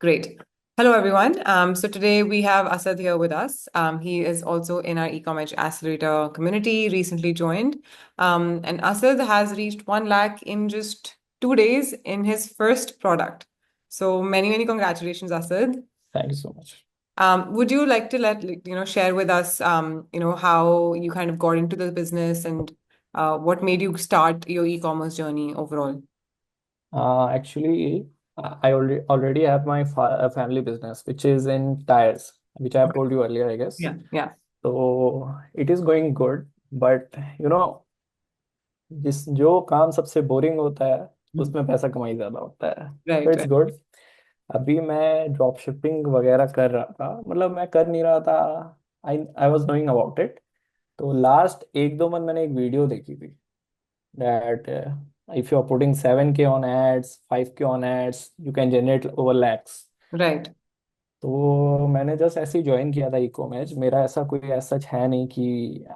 Great. Hello, everyone. So today we have Asad here with us. He is also in our e-commerce accelerator community, recently joined. And Asad has reached 1 lakh in just 2 days in his first product. So many congratulations, Asad. Thank you so much. Would you like to share with us, how you kind of got into the business and what made you start your e-commerce journey overall? Actually, I already have my family business, which is in tires, which I have Okay. told you earlier, I guess. Yeah, yeah. So it is going good, but you know, जिस जो काम सबसे boring होता है Mhm. उसमें पैसा कमाई ज्यादा होता है। तो Right, इट्स right. गुड। अभी मैं ड्रॉप शिपिंग वगैरह कर रहा था, मतलब मैं कर नहीं रहा था। I I was knowing about it. तो लास्ट एक दो मंथ मैंने एक वीडियो देखी थी that if you are putting 7K on ads, 5K on ads, you can generate over lakhs. Right. तो मैंने जस्ट ऐसे ही ज्वाइन किया था इको मैच। मेरा ऐसा कोई ऐसा सच है नहीं कि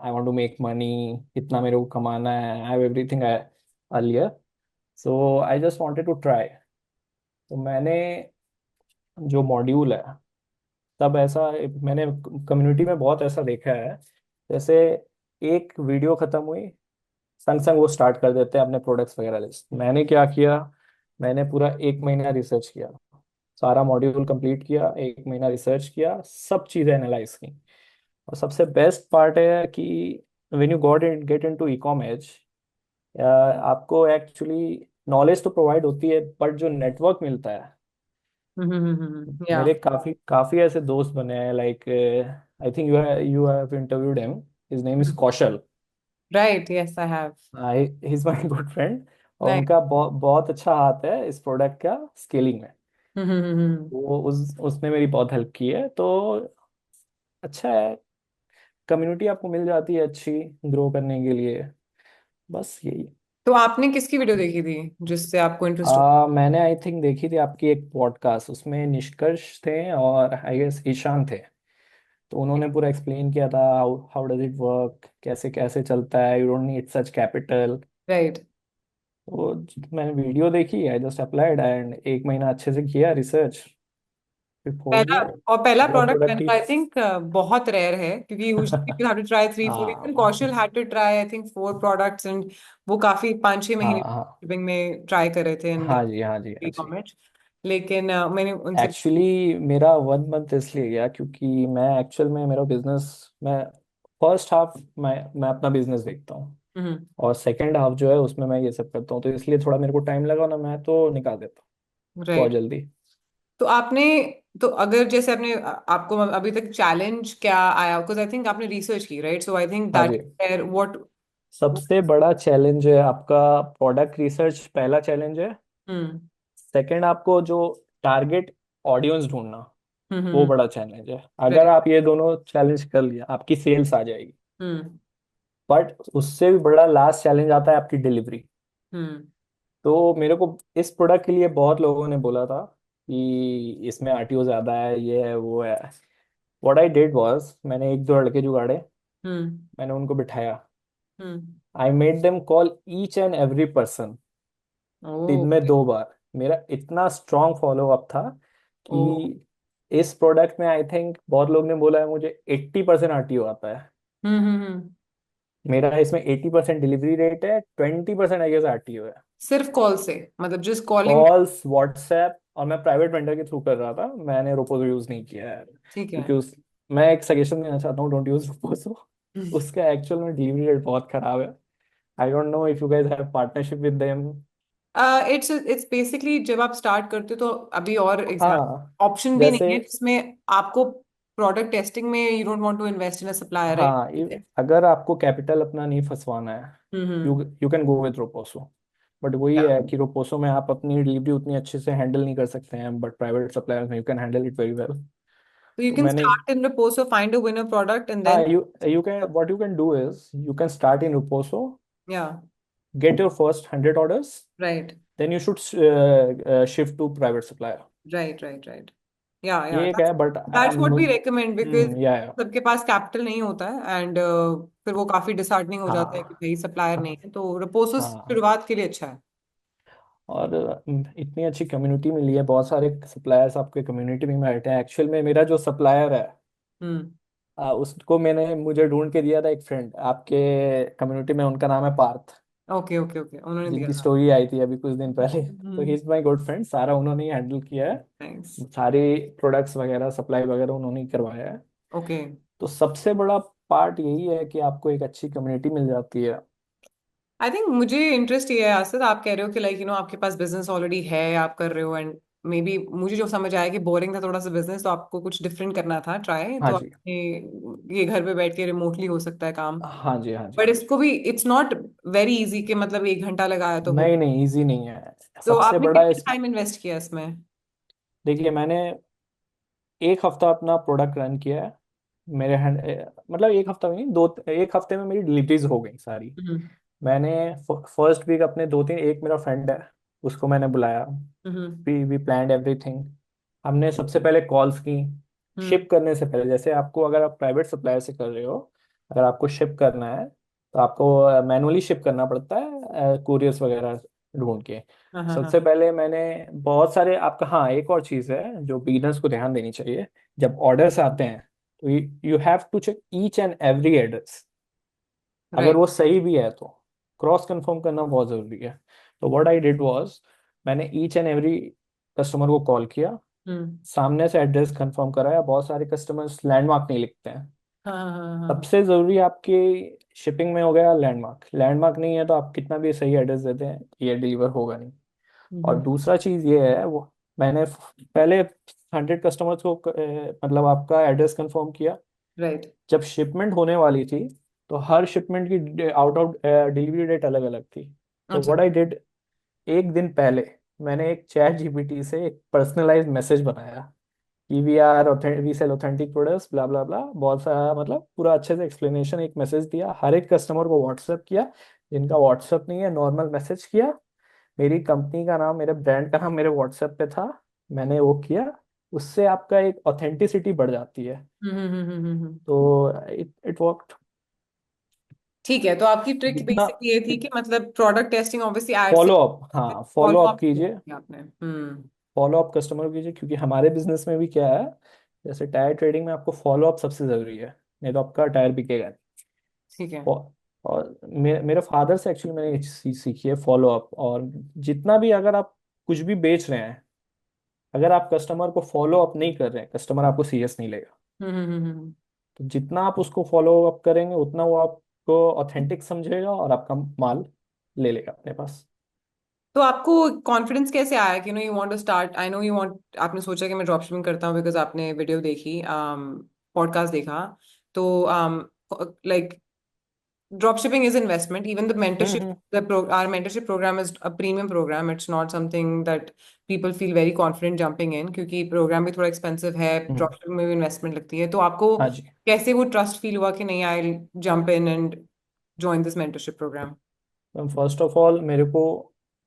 I want to make money, इतना मेरे को कमाना है। I have everything earlier, so I just wanted to try. तो मैंने जो मॉड्यूल है, तब ऐसा मैंने कम्युनिटी में बहुत ऐसा देखा है, जैसे एक वीडियो खत्म हुई, संग संग वो स्टार्ट कर देते हैं अपने प्रोडक्ट्स वगैरह लिस्ट। मैंने क्या किया, मैंने पूरा एक महीना रिसर्च किया, सारा मॉड्यूल कंप्लीट किया, एक महीना रिसर्च किया, सब चीज़ें एनालाइज की। और सबसे बेस्ट पार्ट है कि when you got in get into e commerce, आपको एक्चुअली नॉलेज तो प्रोवाइड होती है, बट जो नेटवर्क मिलता है, Yeah. मेरे काफ़ी काफ़ी ऐसे दोस्त बने हैं। Like I think you have interviewed him, his name is Mhm. Kaushal. Right. Yes, I have. He is my good friend. और Right. उनका बहुत अच्छा हाथ है इस प्रोडक्ट का स्केलिंग में। Mm-hmm. वो उसने मेरी बहुत हेल्प की है। तो अच्छा है, कम्युनिटी आपको मिल जाती है अच्छी ग्रो करने के लिए। बस यही। तो आपने किसकी वीडियो देखी थी जिससे आपको इंटरेस्ट हो? मैंने आई थिंक देखी थी आपकी एक पॉडकास्ट, उसमें निष्कर्ष थे और आई गेस ईशान थे। तो उन्होंने पूरा एक्सप्लेन किया था how how does it work, कैसे कैसे चलता है, you don't need such capital. Right. तो मैंने वीडियो देखी, आई जस्ट अप्लाइड एंड एक महीना अच्छे से किया रिसर्च, फिर खोल पहला दिया और पहला पूरा प्रोडक्ट प्रोडक्ट मैंने ही। आई थिंक बहुत रेयर है क्योंकि usually people have to try 3 4, even हाँ Kaushal had to try I think 4 products and वो काफी 5 6 महीने हाँ हाँ शिपिंग में ट्राई कर रहे थे इन हाँ जी, हाँ जी, हाँ ई जी। कॉमर्स। लेकिन मैंने उनसे एक्चुअली मेरा 1 मंथ इसलिए गया क्योंकि मैं एक्चुअल में मेरा बिजनेस, मैं फर्स्ट हाफ मैं अपना बिजनेस देखता हूँ, और सेकंड हाफ जो है उसमें मैं ये सब करता हूँ। तो इसलिए थोड़ा मेरे को टाइम लगा ना, मैं तो निकाल देता हूँ बहुत राइट। जल्दी। तो आपने तो अगर जैसे आपने आपको अभी तक चैलेंज क्या आया बिकॉज आई थिंक आपने रिसर्च की राइट सो आई थिंक हाँ दैट जी। Where what. सबसे बड़ा चैलेंज है आपका प्रोडक्ट रिसर्च, पहला चैलेंज है। हम्म सेकंड आपको जो टारगेट ऑडियंस ढूंढना, वो हम्म। बड़ा चैलेंज है। अगर राइट। आप ये दोनों चैलेंज कर लिया, आपकी सेल्स आ जाएगी। हम्म बट उससे भी बड़ा लास्ट चैलेंज आता है आपकी डिलीवरी। हम्म। तो मेरे को इस प्रोडक्ट के लिए बहुत लोगों ने बोला था कि इसमें आरटीओ ज्यादा है, ये है वो है। व्हाट आई डिड वाज, मैंने एक दो लड़के जुगाड़े, हम्म। मैंने उनको बिठाया, हम्म। I made them call each and every person दिन में ओके। 2 बार। मेरा इतना स्ट्रांग फॉलो अप था ओ। कि इस प्रोडक्ट में आई थिंक बहुत लोग ने बोला है मुझे 80% आरटीओ आता है। हम्म। मेरा इसमें 80% डिलीवरी रेट है, 20% आई गेस आरटीओ है। सिर्फ कॉल से मतलब जस्ट कॉलिंग। कॉल्स, व्हाट्सएप, और मैं प्राइवेट वेंडर के थ्रू कर रहा था, मैंने रोपोजो यूज नहीं किया है। ठीक है। क्योंकि मैं एक सजेशन देना चाहता हूँ, डोंट यूज रोपोजो। उसका एक्चुअल में डिलीवरी रेट बहुत खराब है। I don't know if you guys have partnership with them. It's basically जब आप स्टार्ट करते हो तो अभी और एग्जाम हाँ ऑप्शन भी नहीं जैसे, है जिसमें आपको प्रोडक्ट टेस्टिंग में you don't want to invest in a supplier हाँ राइट। अगर आपको कैपिटल अपना नहीं फंसवाना है, you hmm. You can go with Roposo. But वही है कि रोपोसो में आप अपनी डिलीवरी उतनी अच्छे से हैंडल नहीं कर सकते हैं, बट प्राइवेट सप्लायर्स में you can handle it very well. So you तो can मैंने, start in Reposo, so find a winner product, and हाँ, then you can, what you can do is you can start in Roposo, yeah, get your first 100 orders, right, then you should shift to private supplier. right. Yeah, yeah. ये एक है, but That's what we recommend because या सबके पास capital नहीं होता है and फिर वो काफी डिसहार्टनिंग हो जाता है कि हाँ भाई सप्लायर नहीं है तो Reposo हाँ। शुरुआत के लिए अच्छा है। और इतनी अच्छी कम्युनिटी मिली है, बहुत सारे सप्लायर्स आपके कम्युनिटी में बैठे हैं। एक्चुअल में मेरा जो सप्लायर है, हम्म। उसको मैंने मुझे ढूंढ के दिया था एक फ्रेंड आपके कम्युनिटी में, उनका नाम है पार्थ, ओके ओके ओके, उन्होंने दिया जिनकी था। स्टोरी आई थी अभी कुछ दिन पहले। तो ही हम्म। इज माई गुड फ्रेंड, सारा उन्होंने ही हैंडल किया है। नाइस। सारी प्रोडक्ट्स वगैरह सप्लाई वगैरह उन्होंने ही करवाया है। ओके। तो सबसे बड़ा पार्ट यही है कि आपको एक अच्छी कम्युनिटी मिल जाती है। आई थिंक मुझे इंटरेस्ट ये है आसिफ, आप कह रहे हो कि लाइक आपके पास बिजनेस ऑलरेडी है, आप कर रहे हो, एंड मे बी मुझे जो समझ आया कि बोरिंग था थोड़ा सा बिजनेस, तो आपको कुछ डिफरेंट करना था ट्राई, हाँ तो जी, आपने ये घर पे बैठ के रिमोटली हो सकता है काम। हाँ जी, हाँ जी। बट इसको भी इट्स नॉट वेरी इजी कि मतलब 1 घंटा लगाया तो हो। नहीं नहीं, इजी नहीं है। तो सबसे आपने बड़ा कितना इस, टाइम इन्वेस्ट किया इसमें? देखिए मैंने एक हफ्ता अपना प्रोडक्ट रन किया है। मेरे हैंड मतलब एक हफ्ता भी नहीं, दो एक हफ्ते में मेरी डिलीवरीज हो गई सारी। हम्म मैंने फर्स्ट वीक अपने दो तीन, एक मेरा फ्रेंड है उसको मैंने बुलाया। हम्म वी प्लान्ड एवरीथिंग। हमने सबसे पहले कॉल्स की। हम्म शिप करने से पहले, जैसे आपको अगर आप प्राइवेट सप्लायर से कर रहे हो, अगर आपको शिप करना है तो आपको मैनुअली शिप करना पड़ता है, कुरियर्स वगैरह ढूंढ के। हाँ हाँ हाँ। सबसे पहले मैंने बहुत सारे आपका, हाँ एक और चीज़ है जो बिगिनर्स को ध्यान देनी चाहिए। जब ऑर्डर्स आते हैं तो you have to check each and every address. अगर राइट। वो सही भी है तो क्रॉस कंफर्म करना बहुत ज़रूरी है। तो व्हाट आई डिड वाज, मैंने ईच एंड एवरी कस्टमर को कॉल किया, हम्म। सामने से एड्रेस कंफर्म कराया। बहुत सारे कस्टमर्स लैंडमार्क नहीं लिखते हैं। हाँ हाँ हाँ हाँ हाँ। सबसे ज़रूरी आपकी शिपिंग में हो गया लैंडमार्क। लैंडमार्क नहीं है तो आप कितना भी सही एड्रेस देते हैं ये डिलीवर होगा नहीं। और हम्म। दूसरा चीज़ ये है, वो मैंने पहले 100 कस्टमर्स को मतलब आपका एड्रेस कंफर्म किया। राइट। जब शिपमेंट होने वाली थी तो हर शिपमेंट की आउट ऑफ डिलीवरी डेट अलग अलग थी। तो अच्छा। व्हाट आई डिड, एक दिन पहले मैंने एक चैट जीपीटी से एक पर्सनलाइज मैसेज बनाया कि वी सेल ऑथेंटिक प्रोडक्ट्स ब्ला ब्ला ब्ला, बहुत सारा मतलब पूरा अच्छे से एक्सप्लेनेशन, एक मैसेज दिया हर एक कस्टमर को, व्हाट्सएप किया। जिनका व्हाट्सएप नहीं है नॉर्मल मैसेज किया। मेरी कंपनी का नाम, मेरे ब्रांड का नाम मेरे व्हाट्सएप पे था, मैंने वो किया। उससे आपका एक ऑथेंटिसिटी बढ़ जाती है। तो इट इट वर्क। ठीक है, तो आपकी ट्रिक जितना बेसिकली ये थी कि मतलब प्रोडक्ट टेस्टिंग ऑब्वियसली ऐड से फॉलो अप, हाँ फॉलो फॉलो अप अप कीजिए। किया आपने। फॉलो अप कस्टमर कीजिए, क्योंकि हमारे बिजनेस में भी क्या है, जैसे टायर ट्रेडिंग में आपको फॉलो अप सबसे जरूरी है, नहीं तो आपका टायर बिकेगा नहीं। ठीक है। और मेरे फादर से एक्चुअली मैंने ये चीज़ सीखी है, फॉलो अप। और जितना भी अगर आप कुछ भी बेच रहे हैं, अगर आप कस्टमर को फॉलो अप नहीं कर रहे हैं, कस्टमर आपको सीरियस नहीं लेगा। हम्म। तो जितना आप उसको फॉलो अप करेंगे उतना वो आपको ऑथेंटिक समझेगा और आपका माल ले लेगा अपने पास। तो आपको कॉन्फिडेंस कैसे आया कि you want to start, I know you want, आपने सोचा कि मैं ड्रॉप शिपिंग करता हूँ बिकॉज आपने वीडियो देखी, पॉडकास्ट देखा, तो like dropshipping is investment. Even the mentorship, hmm. our mentorship program is a premium program. It's not something that people feel very confident jumping in, क्योंकि program भी थोड़ा expensive है, हम्म। dropshipping में भी investment लगती है। तो आपको हाँ जी। कैसे वो trust feel हुआ कि नहीं, I'll jump in and join this mentorship program? First of all मेरे को,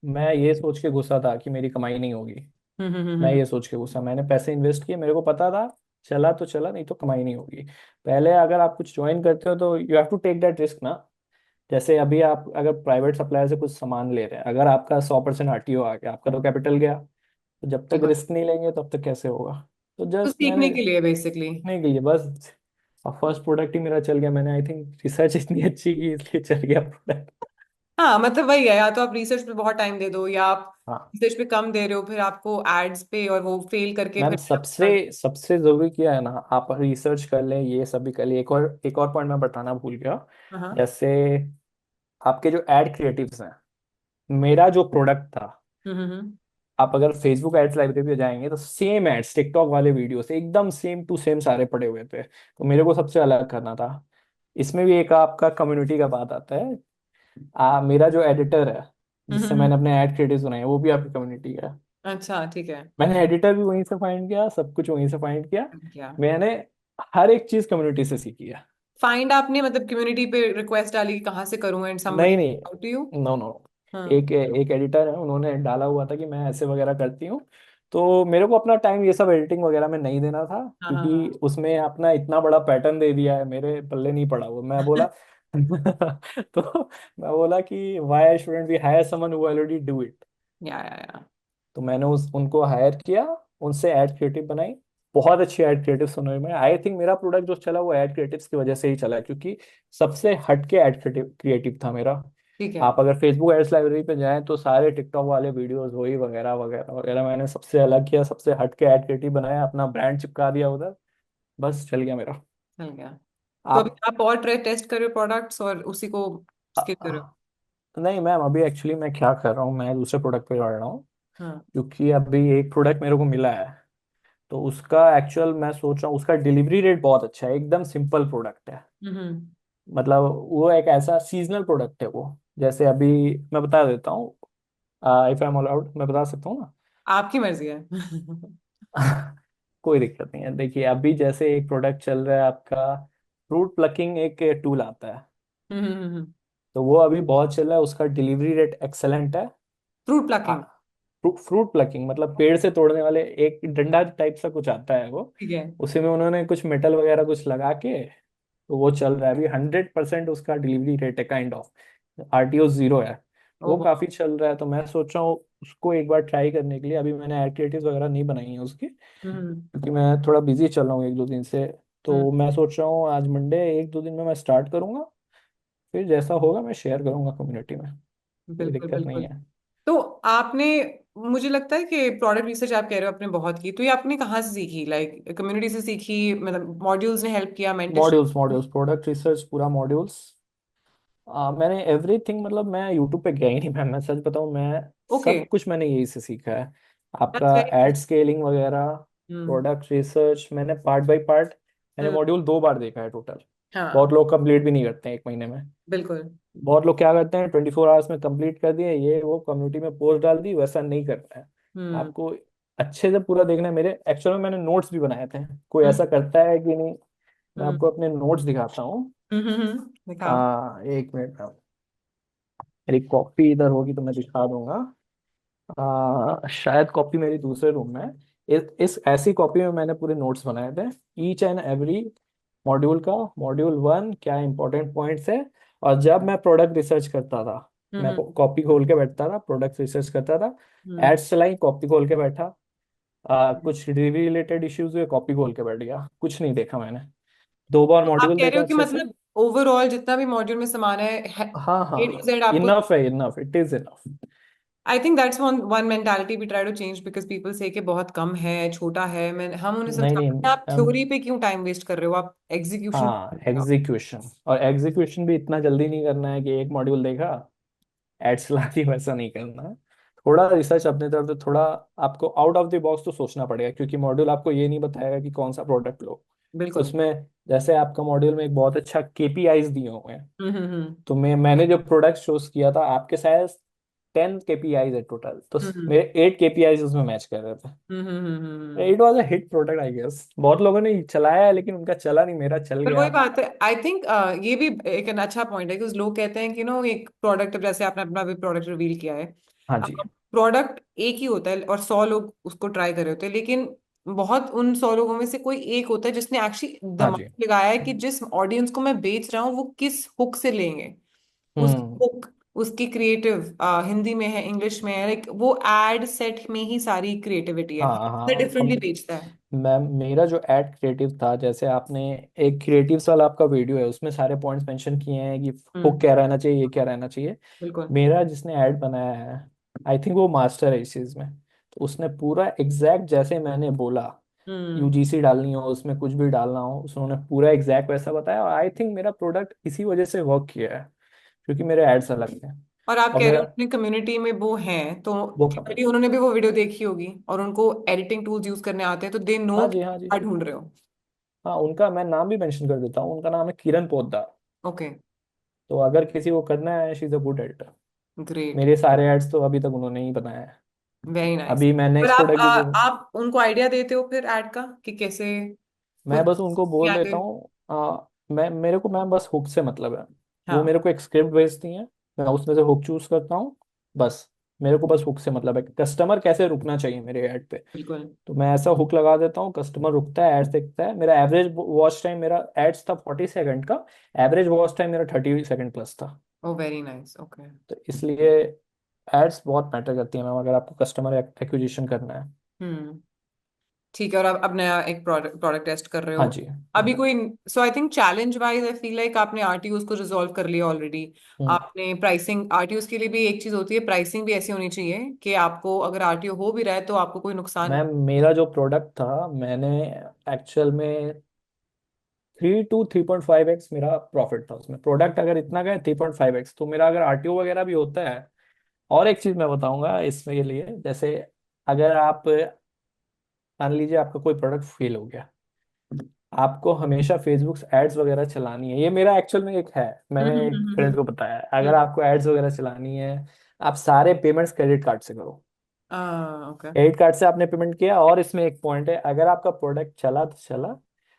मैं ये सोच के गुस्सा था कि मेरी कमाई नहीं होगी। मैं हम्म। ये सोच के गुस्सा, मैंने पैसे इन्वेस्ट किए, मेरे को पता था चला तो चला, नहीं तो कमाई नहीं होगी। पहले अगर आप कुछ ज्वाइन करते हो तो you have to take that risk ना। जैसे अभी आप अगर प्राइवेट सप्लायर से कुछ सामान ले रहे हैं, अगर आपका 100% आरटीओ आ गया, आपका तो कैपिटल गया। तो जब तक बिल्कुल। रिस्क नहीं लेंगे तब तक कैसे होगा। तो तो जस्ट मैंने सीखने के लिए बेसिकली। नहीं की बस। और फर्स्ट प्रोडक्ट ही मेरा चल गया। मैंने आई थिंक रिसर्च इतनी अच्छी की इसलिए चल गया प्रोडक्ट। हाँ मतलब वही है, या तो आप रिसर्च पे बहुत टाइम दे दो, या आप हाँ रिसर्च पे कम दे रहे हो, फिर आपको एड्स पे और वो फेल करके मैम, फिर सबसे सबसे जरूरी क्या है ना, आप रिसर्च कर लें, ये सभी कर लें। एक और पॉइंट मैं बताना भूल गया। हाँ। जैसे आपके जो एड क्रिएटिव्स हैं, मेरा जो प्रोडक्ट था, हम्म। आप अगर फेसबुक एड्स लाइब्रेरी पे जाएंगे तो सेम एड्स टिकटॉक वाले वीडियो से एकदम सेम टू सेम सारे पड़े हुए थे। तो मेरे को सबसे अलग करना था। इसमें भी एक आपका कम्युनिटी का बात आता है। मेरा जो एडिटर है, जिससे हम्म। मैंने अपने एड क्रिएटिव्स बनाए, वो भी आपकी कम्युनिटी का है। अच्छा ठीक है। मैंने एडिटर भी वहीं से फाइंड किया, सब कुछ वहीं से फाइंड किया। क्या मैंने हर एक चीज कम्युनिटी से सीखी है। फाइंड, आपने मतलब कम्युनिटी पे रिक्वेस्ट डाली कि कहाँ से करूँ, एंड समबडी नहीं नहीं, out to you? No no. हाँ एक एक एडिटर है, उन्होंने डाला हुआ था कि मैं ऐसे वगैरह करती हूँ। तो मेरे को अपना टाइम ये सब एडिटिंग वगैरह में नहीं देना था, हाँ क्योंकि हाँ उसमें अपना इतना बड़ा पैटर्न दे दिया है, मेरे पल्ले नहीं पड़ा वो। मैं बोला हाँ। तो मैं बोला कि why I shouldn't be hire someone who already do it. Yeah. तो मैंने उस उनको हायर किया, उनसे एड क्रिएटिव बनाई। बहुत अच्छी एड क्रिएटिव सुनाई। मैं आई थिंक मेरा प्रोडक्ट जो चला वो एड क्रिएटिव्स की वजह से ही चला, क्योंकि सबसे हटके एड क्रिएटिव क्रिएटिव था मेरा। ठीक है। आप अगर फेसबुक एड्स लाइब्रेरी पे जाएं तो सारे टिकटॉक वाले वीडियोस वही वगैरह वगैरह वगैरह, मैंने सबसे अलग किया, सबसे हटके एड क्रिएटिव बनाया, अपना ब्रांड चिपका दिया उधर, बस चल गया मेरा। चल गया। तो अभी आप आप और टेस्ट कर रहे हो प्रोडक्ट्स और उसी को स्किप कर रहे हो? नहीं मैम, अभी एक्चुअली मैं क्या कर रहा हूँ, मैं दूसरे प्रोडक्ट पे बढ़ रहा हूँ। हाँ। क्योंकि अभी एक प्रोडक्ट मेरे को मिला है, तो उसका एक्चुअल मैं सोच रहा हूँ, उसका डिलीवरी रेट बहुत अच्छा है, एकदम सिंपल प्रोडक्ट है। हम्म। मतलब वो एक ऐसा सीजनल प्रोडक्ट है वो। जैसे अभी मैं बता देता हूँ, इफ आई एम अलाउड मैं बता सकता हूँ ना? आपकी मर्जी है। कोई दिक्कत नहीं है। देखिए अभी जैसे एक प्रोडक्ट चल रहा है आपका, फ्रूट प्लकिंग एक टूल आता है, फ्रूट तो वो अभी बहुत चल रहा है, उसका डिलीवरी रेट एक्सेलेंट है। प्लकिंग। फ्रूट प्लकिंग मतलब पेड़ से तोड़ने वाले, एक डंडा टाइप सा कुछ आता है वो, ठीक है। उसी में उन्होंने कुछ मेटल वगैरह कुछ लगा के, तो वो चल रहा है अभी। 100% उसका डिलीवरी रेट है, काइंड ऑफ आरटीओ जीरो है। वो ओह। काफी चल रहा है, तो मैं सोच रहा हूँ उसको एक बार ट्राई करने के लिए। अभी मैंने एक्टिविटीज वगैरह नहीं बनाई है उसकी, हम्म। क्योंकि मैं थोड़ा बिजी चल रहा हूँ एक दो दिन से। हम्म। तो मैं सोच रहा हूँ आज मंडे, एक दो दिन में मैं स्टार्ट करूंगा, फिर जैसा होगा मैं शेयर करूंगा कम्युनिटी में। कोई बिल्कुल दिक्कत नहीं बिल्कुल। है। तो आपने, मुझे लगता है कि प्रोडक्ट रिसर्च आप कह रहे हो आपने बहुत की, तो ये आपने कहाँ से सीखी? लाइक कम्युनिटी से सीखी, मतलब मॉड्यूल्स ने हेल्प किया, mentorship? Modules modules product research पूरा मॉड्यूल्स। मैंने एवरीथिंग, मतलब मैं यूट्यूब पे गया ही नहीं मैम, मैं सच बताऊं, मैं ओके। सब कुछ मैंने यही से सीखा है। दैट्स आपका वेरी एड नाइस। स्केलिंग वगैरह, हम्म। प्रोडक्ट रिसर्च मैंने पार्ट बाय पार्ट, मैंने हम्म। मॉड्यूल 2 बार देखा है टोटल। हाँ। बहुत लोग कंप्लीट भी नहीं करते हैं 1 महीने में। बिल्कुल। बहुत लोग क्या करते हैं, 24 आवर्स में कंप्लीट कर दिए, ये वो कम्युनिटी में पोस्ट डाल दी, वैसा नहीं करना है। हम्म। आपको अच्छे से पूरा देखना है। मेरे एक्चुअल में मैंने नोट्स भी बनाए थे, कोई हम्म। ऐसा करता है कि नहीं? मैं हम्म। आपको अपने नोट्स दिखाता हूँ। दिखाओ। एक मिनट, मेरी कॉपी इधर होगी तो मैं दिखा दूंगा। शायद कॉपी मेरी दूसरे रूम में है। इस ऐसी कॉपी में मैंने पूरे नोट्स बनाए थे, ईच एंड एवरी मॉड्यूल का। मॉड्यूल 1 क्या इंपॉर्टेंट पॉइंट्स है। और जब मैं प्रोडक्ट रिसर्च करता था, मैं हम्म। कॉपी खोल के बैठता था, प्रोडक्ट रिसर्च करता था, हम्म। एड्स चलाई, कॉपी खोल के बैठा। कुछ रिव्यू रिलेटेड इश्यूज हुए, कॉपी खोल के बैठ गया, कुछ नहीं देखा मैंने। 2 बार तो आप मॉड्यूल कह रहे देखा हो कि अच्छे से। मतलब ओवरऑल जितना भी मॉड्यूल में सामान है, हाँ ए टू हाँ, जेड आपको। इनफ है, enough, it is enough. I think that's one one mentality we try to change, because people say कि बहुत कम है, छोटा है। मैं हम उन्हें नहीं नहीं समझाते हैं आप थ्योरी पे क्यों टाइम वेस्ट कर रहे हो, आप एग्जीक्यूशन हाँ, एग्जीक्यूशन, और एग्जीक्यूशन भी इतना जल्दी नहीं करना है कि एक मॉड्यूल देखा एड्स ला दी, वैसा नहीं करना है। थोड़ा रिसर्च अपने तरफ से, थोड़ा आपको आउट ऑफ द बॉक्स तो सोचना पड़ेगा, क्योंकि मॉड्यूल आपको ये नहीं बताएगा कि कौन सा प्रोडक्ट लो। बिल्कुल। उसमें जैसे आपका मॉड्यूल में एक बहुत अच्छा केपीआईज दिए हुए हैं, हम्म। तो मैंने जो प्रोडक्ट चूज किया था, आपके शायद 10 केपीआईज है टोटल, तो हम्म। मेरे 8 केपीआईज उसमें मैच कर रहे थे। Hmm. It was a hit product I guess. बहुत लोगों ने चलाया है लेकिन उनका चला नहीं, मेरा चल पर गया। वही बात है, आई थिंक ये भी एक अच्छा पॉइंट है कि उस लोग कहते हैं कि नो एक प्रोडक्ट, जैसे आपने अपना भी प्रोडक्ट रिवील किया है, हाँ जी। प्रोडक्ट एक ही होता है और 100 लोग उसको ट्राई कर रहे होते हैं, लेकिन बहुत उन 100 लोगों में से कोई एक होता है जिसने एक्चुअली हाँ जी। दिमाग लगाया है कि जिस ऑडियंस को मैं बेच रहा हूँ वो किस हुक से लेंगे। उसकी हम्म। हुक, उसकी क्रिएटिव, हिंदी में है, इंग्लिश में है, लाइक वो एड सेट में ही सारी क्रिएटिविटी है, हाँ हर बंदा हाँ, डिफरेंटली अब बेचता है। मैम मेरा जो एड क्रिएटिव था, जैसे आपने एक क्रिएटिव वाला आपका वीडियो है, उसमें सारे पॉइंट्स मेंशन किए हैं कि हुक हम्म। क्या रहना चाहिए, ये क्या रहना चाहिए। बिल्कुल। मेरा जिसने ऐड बनाया है, आई थिंक वो मास्टर है इस चीज में, तो उसने पूरा एग्जैक्ट जैसे मैंने बोला, हम्म। यूजीसी डालनी हो, उसमें कुछ भी डालना हो, उन्होंने पूरा एग्जैक्ट वैसा बताया। और आई थिंक मेरा प्रोडक्ट इसी वजह से वर्क किया है, क्योंकि मेरे एड्स अलग हैं। और आप और कह रहे हो मेरा अपनी कम्युनिटी में वो हैं, तो वो कम। क्लियरली उन्होंने भी वो वीडियो देखी होगी और उनको एडिटिंग टूल्स यूज करने आते हैं, तो दे नो हाँ कि जी, हाँ जी। क्या ढूंढ रहे हो। हाँ, उनका मैं नाम भी मेंशन कर देता हूँ, उनका नाम है किरण पोद्दार। ओके। तो अगर किसी को करना है, she is a good editor. Great. मेरे सारे एड्स तो अभी तक उन्होंने ही बनाया है। Very nice. अभी मैं पर नेक्स्ट आप प्रोडक्ट भी जो, आप उनको आइडिया देते हो फिर ऐड का कि कैसे मैं खुद बस उनको बोल आगे? देता हूँ, मैं बस हुक से मतलब है। वो हाँ। मेरे को एक स्क्रिप्ट भेजती हैं, मैं उसमें से हुक चूज करता हूँ, बस। मेरे को बस हुक से मतलब है, कस्टमर कैसे रुकना चाहिए मेरे ऐड पे। बिल्कुल। तो मैं ऐसा हुक लगा देता हूँ, कस्टमर रुकता है, एड्स देखता है। मेरा एवरेज वॉच टाइम, मेरा एड्स था 40 सेकंड का, एवरेज वॉच टाइम मेरा 30 सेकंड प्लस था। ओ वेरी नाइस। ओके। तो इसलिए एड्स बहुत मैटर करती है मैम, अगर आपको कस्टमर एक्विजिशन करना है। हम्म। ठीक है, और आप अब नया एक प्रोडक्ट प्रोडक्ट टेस्ट कर रहे हाँ हो जी। हाँ अभी जी। कोई? So I think challenge wise I feel like आपने आरटीओज को रिजॉल्व कर लिया ऑलरेडी। हम्म। आपने प्राइसिंग, आरटीओज के लिए भी एक चीज होती है, प्राइसिंग भी ऐसी होनी चाहिए कि आपको अगर आरटीओ हो भी रहा है तो आपको कोई नुकसान मैम मेरा जो प्रोडक्ट था, मैंने एक्चुअल में 3 to 3.5x मेरा प्रॉफिट था उसमें। प्रोडक्ट अगर इतना का है 3.5x, तो मेरा अगर आरटीओ वगैरह भी होता है। और एक चीज मैं बताऊंगा इसमें के लिए, जैसे अगर आप मान लीजिए आपका कोई प्रोडक्ट फेल हो गया, आपको हमेशा फेसबुक एड्स वगैरह चलानी है। ये मेरा एक्चुअल में एक है, मैंने एक फ्रेंड को बताया है, अगर आपको एड्स वगैरह चलानी है, आप सारे पेमेंट्स क्रेडिट कार्ड से करो। ओके। क्रेडिट कार्ड से आपने पेमेंट किया, और इसमें एक पॉइंट है, अगर आपका प्रोडक्ट चला तो चला,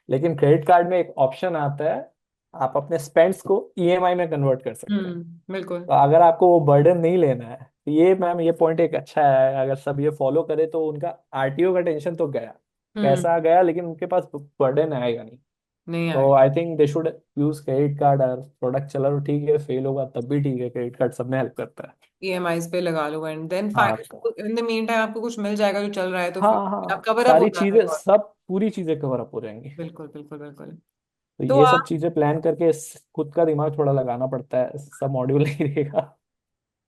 लेकिन क्रेडिट कार्ड में एक ऑप्शन आता है, आप अपने स्पेंड्स को ईएमआई में कन्वर्ट कर सकते हैं। बिल्कुल। तो अगर आपको वो बर्डन नहीं लेना है, तो ये मैम ये पॉइंट एक अच्छा है, अगर सब ये फॉलो करे तो उनका आरटीओ का टेंशन तो गया, हम्म। पैसा गया, लेकिन उनके पास बर्डन आएगा नहीं। नहीं तो आएगा। I think they should use credit card. और प्रोडक्ट चला तो ठीक है, फेल होगा तब भी ठीक है, क्रेडिट कार्ड सब में हेल्प करता है। ईएमआईज पे लगा लो एंड देन हाँ final in the mean time आपको कुछ मिल जाएगा जो चल रहा है तो फिर हाँ आप हाँ, कवर अप सारी होता है चीजें, और। सब पूरी चीजें कवर अप हो जाएंगी। बिल्कुल बिल्कुल बिल्कुल। तो तो ये सब आप, चीजें प्लान करके खुद का दिमाग थोड़ा लगाना पड़ता है, सब मॉड्यूल नहीं रहेगा।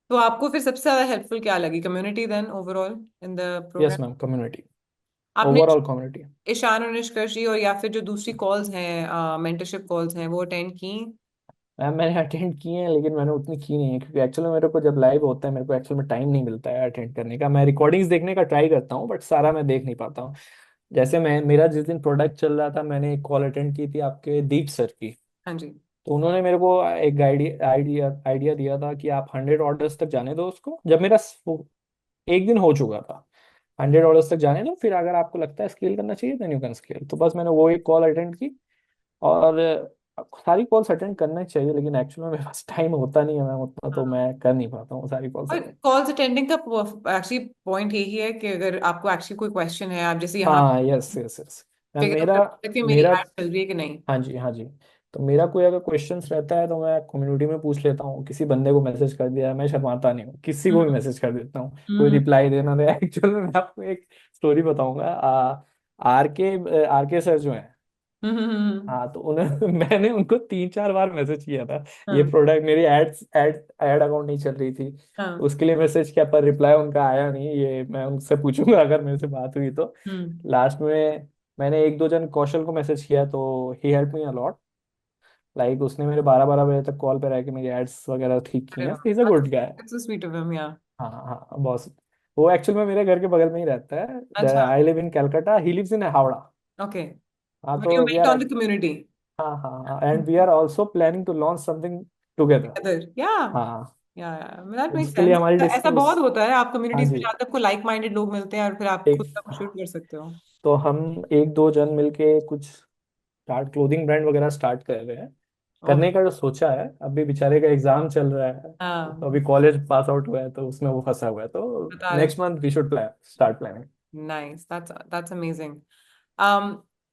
तो आपको फिर सबसे ज्यादा हेल्पफुल क्या लगी, community then overall in the yes program? Ma'am, community, आपने ओवरऑल कम्युनिटी। ईशान और निष्कर्ष जी और या फिर जो दूसरी कॉल्स हैं, मेंटरशिप कॉल्स हैं, वो अटेंड की? मैम मैंने अटेंड किए हैं, लेकिन मैंने उतनी की नहीं है, क्योंकि एक्चुअली मेरे को जब लाइव होता है, मेरे को एक्चुअल में टाइम नहीं मिलता है अटेंड करने का। मैं रिकॉर्डिंग्स देखने का ट्राई करता हूँ, बट सारा मैं देख नहीं पाता हूँ। जैसे मैं, मेरा जिस दिन प्रोडक्ट चल रहा था, मैंने एक कॉल अटेंड की थी आपके दीप सर की। हाँ जी। तो उन्होंने मेरे को एक आइडिया आइडिया दिया था कि आप 100 ऑर्डर्स तक जाने दो उसको, जब मेरा एक दिन हो चुका था। 100 ऑर्डर्स तक जाने दो, फिर अगर आपको लगता है स्केल करना चाहिए देन यू कैन स्केल। तो बस मैंने वो एक कॉल अटेंड की। और सारी कॉल्स अटेंड करना चाहिए, लेकिन एक्चुअली में मेरे पास टाइम होता नहीं है मैम उतना, तो हाँ। मैं कर नहीं पाता हूँ सारी कॉल्स और अटेंड। कॉल्स अटेंडिंग का एक्चुअली पॉइंट यही है कि अगर आपको एक्चुअली कोई क्वेश्चन है, आप जैसे यहाँ हाँ yes yes yes. Ma'am figure out मेरा कर सकते हैं कि मेरी मेरा ऐड चल रही है कि नहीं। हाँ जी हाँ जी। तो मेरा कोई अगर क्वेश्चंस रहता है तो मैं कम्युनिटी में पूछ लेता हूँ, किसी बंदे को मैसेज कर दिया, मैं शर्माता नहीं हूँ, किसी को भी हम्म। मैसेज कर देता हूँ। कोई हम्म। रिप्लाई देना दे एक्चुअल में मैं आपको एक स्टोरी बताऊंगा। आर के सर जो हैं, हाँ, तो उन्हें मैंने उनको 3 4 बार मैसेज किया था। ये हाँ। प्रोडक्ट मेरी एड अकाउंट नहीं चल रही थी, तो हाँ। उसके लिए मैसेज किया, पर रिप्लाई उनका आया नहीं। ये मैं उनसे पूछूंगा अगर मेरे से बात हुई तो। हम्म। लास्ट में मैंने एक दो जन कौशल को मैसेज किया, तो ही हेल्प मी अलॉट। लाइक उसने मेरे 12 12 बजे तक कॉल पे रह के मेरी एड्स वगैरह ठीक की अरे हैं, वाह, he is a good guy. That's so sweet of him या। हाँ हाँ बॉस। वो एक्चुअल में मेरे घर के बगल में ही रहता है। अच्छा। I live in Calcutta, he lives in Howrah. Okay. हाँ बट यू तो we met are, on the community हाँ हाँ, and we are also planning to launch something together. Together yeah. हाँ, या दैट तो मेक्स जिसके लिए सेंस। हमारी ऐसा बहुत डिस्कस। होता है, आप हाँ कम्युनिटीज में जी। जाते हैं, आपको लाइक माइंडेड लोग मिलते हैं और फिर आप एक, खुद का कुछ शुरू कर सकते हो। तो हम एक दो जन मिलके कुछ स्टार्ट, क्लोथिंग ब्रांड वगैरह स्टार्ट कर रहे हैं। ओह। करने का जो सोचा है, अभी बेचारे का एग्जाम चल रहा है, तो हाँ। अभी कॉलेज पास आउट हुआ है, तो उसमें वो फंसा हुआ है, तो बता रहे next month we should plan start planning. Nice, that's amazing.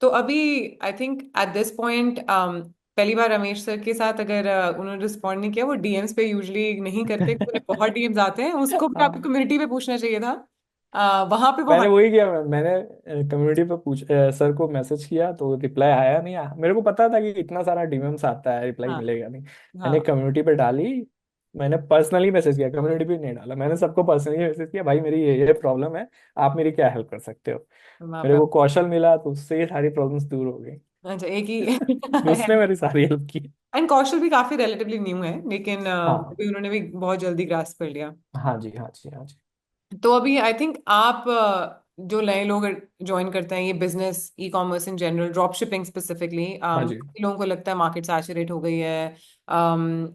तो अभी I think at this point पहली बार रमेश सर के साथ अगर उन्होंने रिस्पॉन्ड नहीं किया, वो डीएम्स पे यूजुअली नहीं करते, उन्हें बहुत डीएम्स आते हैं, उसको भी आपको हाँ, कम्युनिटी पे पूछना चाहिए था। वहां पे वो मैंने वही किया। मैंने कम्युनिटी पे सर को मैसेज किया, तो रिप्लाई आया नहीं। मेरे को पता था कि इतना सारा डीएम्स आता है, रिप्लाई हाँ। मिलेगा नहीं। मैंने हाँ। कम्युनिटी पे डाली, मैंने पर्सनली मैसेज किया, कम्युनिटी पे नहीं डाला, मैंने सबको पर्सनली मैसेज किया, भाई मेरी ये प्रॉब्लम है, आप मेरी क्या हेल्प कर सकते हो। वहां मेरे पे को कौशल मिला, तो उससे ये सारी प्रॉब्लम्स दूर हो गई। अच्छा एक ही उसने मेरी सारी हेल्प की। एंड कौशल भी काफी रिलेटिवली न्यू है, लेकिन हाँ अभी उन्होंने भी बहुत जल्दी ग्रास्प कर लिया। हाँ जी हाँ जी हाँ जी। तो अभी आई थिंक आप जो नए लोग ज्वाइन करते हैं ये business, e commerce in general, drop shipping specifically, हाँ जी। लोगों को लगता है मार्केट सैचुरेट हो गई है।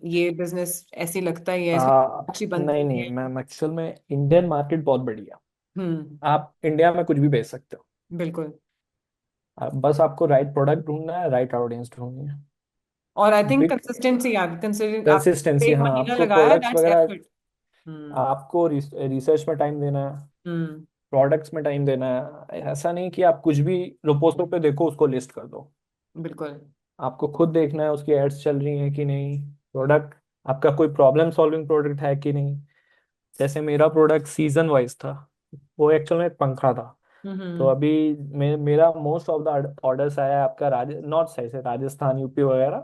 ये बिजनेस ऐसी लगता ही है, इसमें अच्छी बनती नहीं नहीं नहीं है। मैम, एक्चुअल में इंडियन मार्केट बहुत बढ़िया। हम्म। आप इंडिया में कुछ भी बेच सकते हो। बिल्कुल। बस आपको राइट प्रोडक्ट ढूंढना है, राइट ऑडियंस ढूंढनी है। और आई थिंक बिग कंसिस्टेंसी, आप कंसिडरिंग आप कंसिस्टेंसी, एक हाँ, महीना आपको लगाया, प्रोडक्ट्स दैट्स वगैरह, एफर्ट। हम्म। आपको रिसर्च में टाइम देना है, हम्म। प्रोडक्ट्स में टाइम देना है। ऐसा नहीं कि आप कुछ भी रोपोस्टो पे देखो उसको लिस्ट कर दो। बिल्कुल। आपको खुद देखना है उसकी एड्स चल रही हैं कि नहीं, प्रोडक्ट आपका कोई प्रॉब्लम सॉल्विंग प्रोडक्ट है कि नहीं। जैसे मेरा प्रोडक्ट सीजन वाइज था, वो एक्चुअल में एक पंखा था। तो हम्म। अभी मेरा मोस्ट ऑफ द ऑर्डर्स आया है आपका नॉर्थ साइड से, राजस्थान यूपी वगैरह।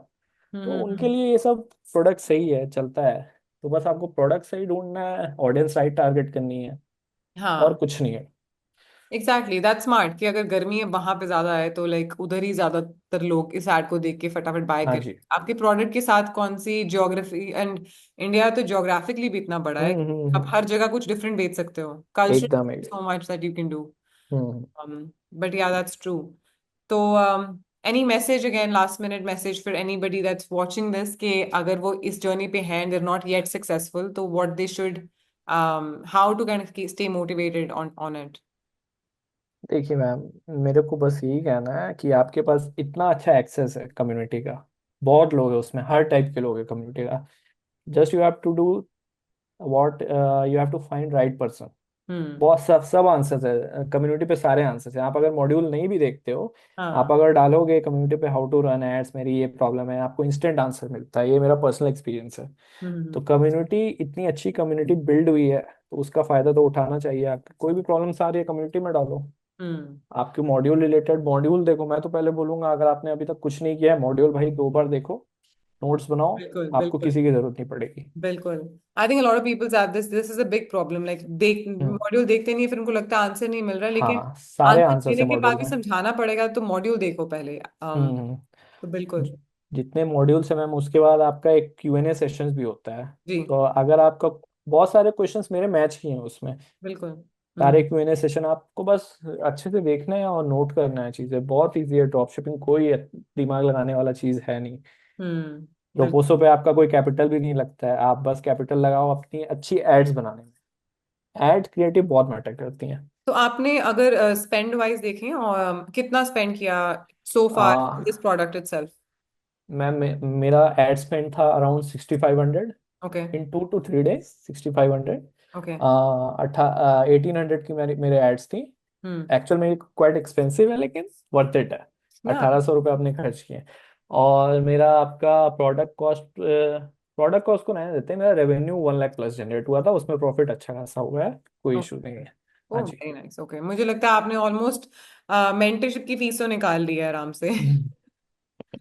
तो उनके हम्म। लिए ये सब प्रोडक्ट सही है, चलता है। तो बस आपको प्रोडक्ट सही ढूंढना है, ऑडियंस राइट टारगेट करनी है, और हाँ, कुछ नहीं है। एग्जैक्टली दैट स्मार्ट कि अगर गर्मी है वहां पे ज्यादा है तो लाइक उधर ही ज्यादातर लोग इस एड को देख के फटाफट बाय हाँ करें। जी। आपके प्रोडक्ट के साथ कौन सी ज्योग्राफी, एंड इंडिया तो ज्योग्राफिकली भी इतना बड़ा है कि आप हम्म। हर जगह कुछ डिफरेंट बेच सकते हो। कल्चर एकदम सो एकदम। Much that you can do. Hmm. But ya that's true. तो any message, again last minute message for anybody that's watching this, कि अगर वो इस जर्नी पे हैं, they are not yet successful, तो what they should, how to can stay motivated on on it. देखिए ma'am, मेरे को बस यही कहना है कि आपके पास इतना अच्छा एक्सेस है कम्युनिटी का, बहुत लोग हैं उसमें, हर टाइप के लोग हैं कम्युनिटी का। Just you have to do what, you have to find right person. Hmm. बहुत सब सब आंसर्स है कम्युनिटी पे, सारे आंसर्स हैं। आप अगर मॉड्यूल नहीं भी देखते हो, आप हाँ। अगर डालोगे कम्युनिटी पे हाउ टू रन एड्स, मेरी ये प्रॉब्लम है, आपको इंस्टेंट आंसर मिलता है। ये मेरा पर्सनल एक्सपीरियंस है। तो हम्म। कम्युनिटी, इतनी अच्छी कम्युनिटी बिल्ड हुई है, तो उसका फायदा तो उठाना चाहिए। आप कोई भी प्रॉब्लम्स आ रही है कम्युनिटी में डालो। हम्म। आपके मॉड्यूल रिलेटेड मॉड्यूल देखो, मैं तो पहले बोलूंगा अगर आपने अभी तक कुछ नहीं किया है, मॉड्यूल भाई 2 बार देखो, नोट्स बनाओ। बिल्कुल आपको बिल्कुल किसी की जरूरत नहीं पड़ेगी। बिल्कुल। I think a lot of people have this is a big problem, like देख हम्म। मॉड्यूल देखते नहीं है, फिर उनको लगता है आंसर नहीं मिल रहा, लेकिन हाँ, सारे आंसर आंसर्स देने है के मॉड्यूल बाद भी में। समझाना पड़ेगा, तो मॉड्यूल देखो पहले। हम्म। तो बिल्कुल। जि- जितने मॉड्यूल्स है मैम, उसके बाद आपका एक Q&A सेशंस भी होता है। जी। तो अगर आपका, बहुत सारे क्वेश्चंस मेरे मैच किए हैं उसमें, बिल्कुल। सारे Q&A सेशन आपको बस अच्छे से देखना है और नोट करना है चीज़ें। बहुत ईजी है ड्रॉप शिपिंग, कोई दिमाग लगाने वाला चीज़ है नहीं। बिल्कुल। प्रोपोसो पे आपका कोई कैपिटल भी नहीं लगता है, आप बस कैपिटल लगाओ अपनी अच्छी एड्स बनाने में। एड क्रिएटिव बहुत मैटर करती हैं। तो आपने अगर स्पेंड वाइज देखें, और कितना स्पेंड किया so far this ah, product itself? Ma'am मेरा एड स्पेंड था around 6500 okay. In 2 to 3 days, 6500। Okay. 1800 की मेरे एड्स थी। हम्म। एक्चुअल में क्वाइट एक्सपेंसिव है, लेकिन वर्थ इट है। या। 1800 रुपये आपने खर्च किए। और मेरा आपका प्रोडक्ट कॉस्ट को रहने देते हैं, मेरा रेवेन्यू 1 लाख प्लस जनरेट हुआ था, उसमें प्रॉफिट अच्छा खासा हुआ है, कोई इशू नहीं है। हाँ ओह जी। Very nice. ओके, मुझे लगता है आपने ऑलमोस्ट मेंटरशिप की फीस तो निकाल ली है आराम से।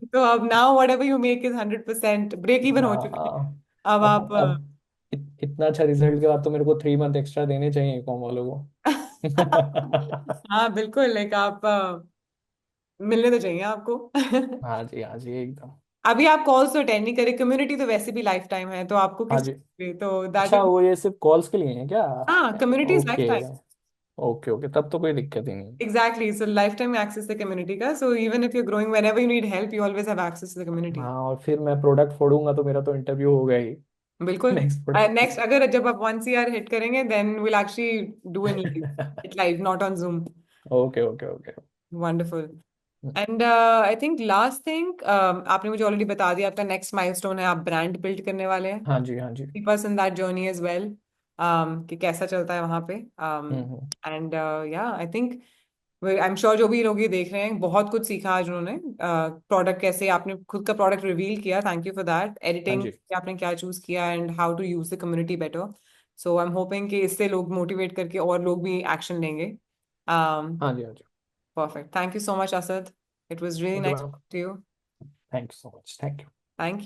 तो अब now whatever you make is 100% break even हो चुके हैं। हाँ। अब आप अब इतना अच्छा रिजल्ट के बाद तो मेरे को 3 मंथ एक्स्ट्रा देने चाहिए कॉम वालों को। हाँ बिल्कुल, लाइक आप मिलने तो चाहिए आपको। हाँ जी, हाँ जी, एकदम। अभी आप कॉल्स तो अटेंड नहीं करें, कम्युनिटी तो वैसे भी लाइफ टाइम है, तो आपको हाँ किस, जी। तो दैट अच्छा, इज, वो ये सिर्फ कॉल्स के लिए है क्या? हाँ community is life okay. Time. Okay okay, तब तो कोई दिक्कत ही नहीं। Exactly, so life time access the community का, so even if you growing, whenever you need help, you always have access to the community. हाँ, और फिर मैं प्रोडक्ट फोड़ूंगा तो मेरा तो इंटरव्यू होगा ही। बिल्कुल। Next product. नेक्स्ट, अगर जब आप 1 CR हिट करेंगे, then will actually do in live, it live not on Zoom. Okay okay okay. Wonderful. And I think last thing, आपने मुझे ऑलरेडी बता दिया, आपका नेक्स्ट माइलस्टोन है, आप ब्रांड बिल्ड करने वाले हैं। हाँ जी, हाँ जी। keep us in that journey as well, कि कैसा चलता है वहां पे। हम्म। एंड या I think, I am sure जो भी लोग ये देख रहे हैं बहुत कुछ सीखा आज उन्होंने। प्रोडक्ट कैसे आपने खुद का प्रोडक्ट रिवील किया, थैंक यू फॉर दैट, हाँ एडिटिंग जी, आपने क्या चूज किया, and how to use the community better. So I am hoping कि इससे लोग मोटिवेट करके और लोग भी एक्शन लेंगे। हाँ जी, हाँ जी। Perfect, thank you so much Asad, it was really thank you nice ma'am. To you. Thank you so much, thank you. Thank